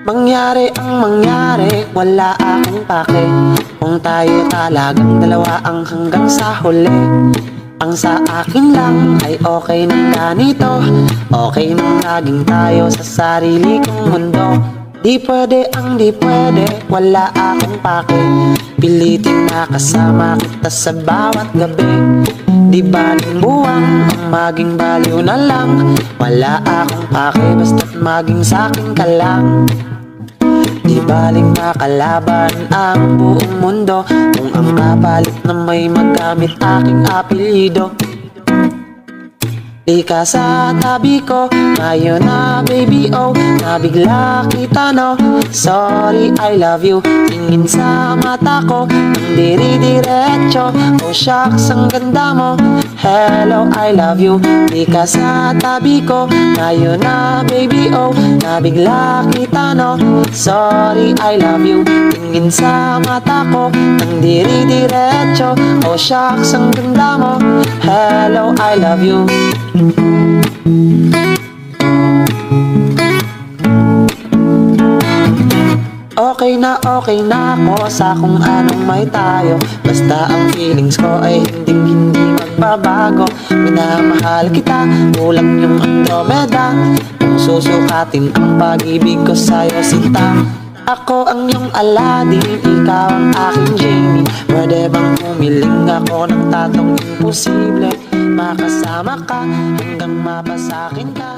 Mangyari ang mangyari, wala akong pake. Kung tayo talagang dalawa ang hanggang sa huli. Ang sa akin lang ay okay nang ganito. Okay nang laging tayo sa sarili kong mundo. Di pwede ang di pwede, wala akong pake. Pilitin na kasama kita sa bawat gabi. Di baling buwang ang maging baliw na lang. Wala akong pake basta't maging sa'kin ka lang. Di baling makalaban ang buong mundo kung ang kapalit na may magamit aking apelyido. Di ka sa tabi ko, ngayon na baby oh. Nabigla kita no, sorry I love you. Tingin sa mata ko, ang diri-diretso. Oh shucks, ang ganda mo, hello I love you. Di ka sa tabi ko, ngayon na baby oh. Nabigla kita no, sorry I love you. Tingin sa mata ko, ang diri-diretso. Oh shucks, ang ganda mo, hello I love you. Okay na ako sa kung anong may tayo. Basta ang feelings ko ay hindi magbabago. Minamahal kita, kulang yung Andromeda. Kung susukatin ang pag-ibig ko sa'yo sinta. Ako ang iyong Aladdin, ikaw ang aking Genie. Pwede bang humiling ako ng tatong imposible? Makasama ka hanggang mapasakin ka.